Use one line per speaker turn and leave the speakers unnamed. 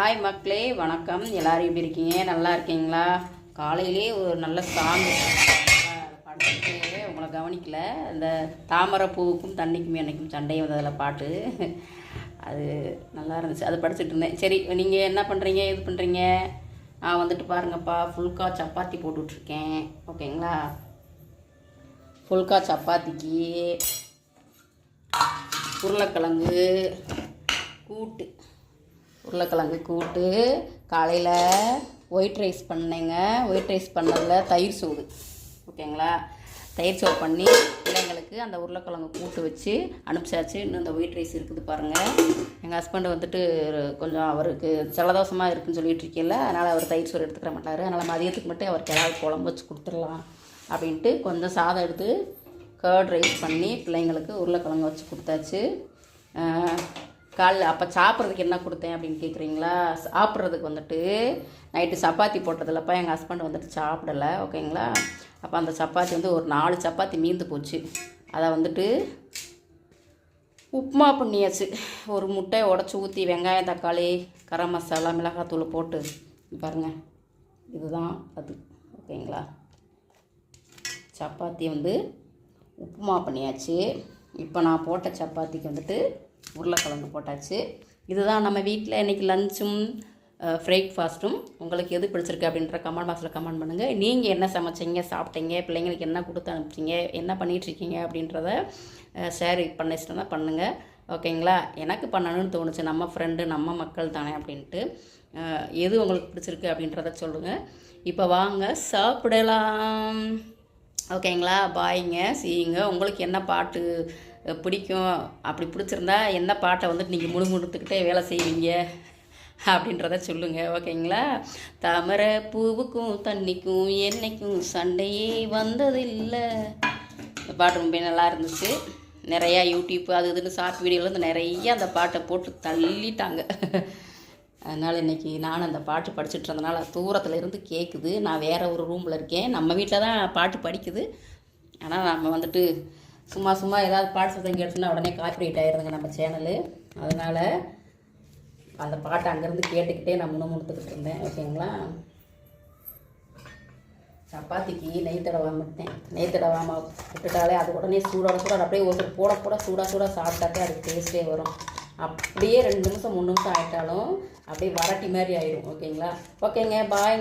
Hi மக்களே, வணக்கம். எல்லோரும் எப்படி இருக்கீங்க? நல்லா இருக்கீங்களா? காலையிலே ஒரு நல்ல சாங் படுத்துட்டு உங்களை கவனிக்கல. இந்த தாமரை பூவுக்கும் தண்ணிக்கும் என்னைக்கும் சண்டை வந்ததில் பாட்டு அது நல்லா இருந்துச்சு. அது படிச்சுட்டு இருந்தேன். சரி, நீங்கள் என்ன பண்ணுறீங்க, இது பண்ணுறீங்க? நான் வந்துட்டு பாருங்கப்பா, ஃபுல்கா சப்பாத்தி போட்டுட்ருக்கேன். ஓகேங்களா? ஃபுல்கா சப்பாத்திக்கு உருளைக்கிழங்கு கூட்டு காலையில் ஒயிட் ரைஸ் பண்ணேங்க. ஒயிட் ரைஸ் பண்ணதில் தயிர் சோறு. ஓகேங்களா? தயிர் சோறு பண்ணி பிள்ளைங்களுக்கு அந்த உருளைக்கிழங்கு கூட்டு வச்சு அனுப்பிச்சாச்சு. இன்னும் அந்த ஒயிட் ரைஸ் இருக்குது பாருங்கள். எங்கள் ஹஸ்பண்டு வந்துட்டு கொஞ்சம் அவருக்கு ஜலதோஷமாக இருக்குதுன்னு சொல்லிட்டு இருக்கல, அதனால் அவர் தயிர் சோறு எடுத்துக்கிற மாட்டார். அதனால் மதியத்துக்கு மட்டும் அவருக்கு ஏதாவது குழம்பு வச்சு கொடுத்துடலாம் அப்படின்ட்டு கொஞ்சம் சாதம் எடுத்து கர்ட் ரைஸ் பண்ணி பிள்ளைங்களுக்கு உருளைக்கிழங்கு வச்சு கொடுத்தாச்சு. காலைல அப்போ சாப்பிட்றதுக்கு என்ன கொடுத்தேன் அப்படின்னு கேட்குறீங்களா? சாப்பிட்றதுக்கு வந்துட்டு நைட்டு சப்பாத்தி போட்டதில்லப்பா, எங்கள் ஹஸ்பண்ட் வந்துட்டு சாப்பிடலை. ஓகேங்களா? அப்போ அந்த சப்பாத்தி வந்து ஒரு 4 சப்பாத்தி மீந்து போச்சு. அதை வந்துட்டு உப்புமா பண்ணியாச்சு. ஒரு முட்டையை உடச்சி ஊற்றி வெங்காயம், தக்காளி, கரம் மசாலா, மிளகாத்தூள் போட்டு பாருங்கள். இதுதான் அது. ஓகேங்களா? சப்பாத்தி வந்து உப்புமா பண்ணியாச்சு. இப்போ நான் போட்ட சப்பாத்திக்கு வந்துட்டு உருளைக்கிழங்கு போட்டாச்சு. இதுதான் நம்ம வீட்டில் இன்றைக்கி லஞ்சும் பிரேக்ஃபாஸ்ட்டும். உங்களுக்கு எது பிடிச்சிருக்கு அப்படின்ற கமெண்ட் பாக்ஸில் கமெண்ட் பண்ணுங்கள். நீங்கள் என்ன சமைச்சிங்க, சாப்பிட்டீங்க, பிள்ளைங்களுக்கு என்ன கொடுத்து அனுப்பிச்சிங்க, என்ன பண்ணிகிட்ருக்கீங்க அப்படின்றத ஷேர் பண்ணிச்சுன்னா பண்ணுங்கள். ஓகேங்களா? எனக்கு பண்ணணும்னு தோணுச்சு. நம்ம ஃப்ரெண்டு, நம்ம மக்கள் தானே அப்படின்ட்டு. எது உங்களுக்கு பிடிச்சிருக்கு அப்படின்றத சொல்லுங்கள். இப்போ வாங்க சாப்பிடலாம். ஓகேங்களா? பாய்ங்க, சீங்க. உங்களுக்கு என்ன பாட்டு பிடிக்கும், அப்படி பிடிச்சிருந்தா என்ன பாட்டை வந்துட்டு நீங்கள் முணுமுணுத்துக்கிட்டே வேலை செய்வீங்க அப்படின்றத சொல்லுங்கள். ஓகேங்களா? தாமரை பூவுக்கும் தண்ணிக்கும் என்னைக்கும் சண்டையே வந்ததில்லை. இந்த பாட்டு ரொம்ப நல்லா இருந்துச்சு. நிறையா யூடியூப் அது இதுன்னு ஷார்ட் வீடியோலேருந்து நிறைய அந்த பாட்டை போட்டு தள்ளிட்டாங்க. அதனால் இன்றைக்கி நான் அந்த பாட்டு படிச்சுட்டு இருந்தனால தூரத்தில் இருந்து கேட்குது. நான் வேறு ஒரு ரூமில் இருக்கேன். நம்ம வீட்டில் தான் பாட்டு படிக்குது. ஆனால் நம்ம வந்துட்டு சும்மா ஏதாவது பாட்டு சத்தம் கேட்டுச்சுன்னா உடனே காப்பிரைட் ஆகிடுதுங்க நம்ம சேனலு. அதனால் அந்த பாட்டை அங்கேருந்து கேட்டுக்கிட்டே நான் முணுமுணுத்துக்கிட்டு இருந்தேன். ஓகேங்களா? சப்பாத்திக்கு நெய் தடவாமல் விட்டுட்டாலே அது உடனே சூடாக அப்படியே ஒருத்தர் போட சூடாக சாப்பிட்டாக்கே அதுக்கு டேஸ்ட்டே வரும். அப்படியே 2 நிமிஷம் 3 நிமிஷம் ஆகிட்டாலும் அப்படியே வரட்டி மாதிரி ஆயிடும். ஓகேங்களா? ஓகேங்க, பாய்.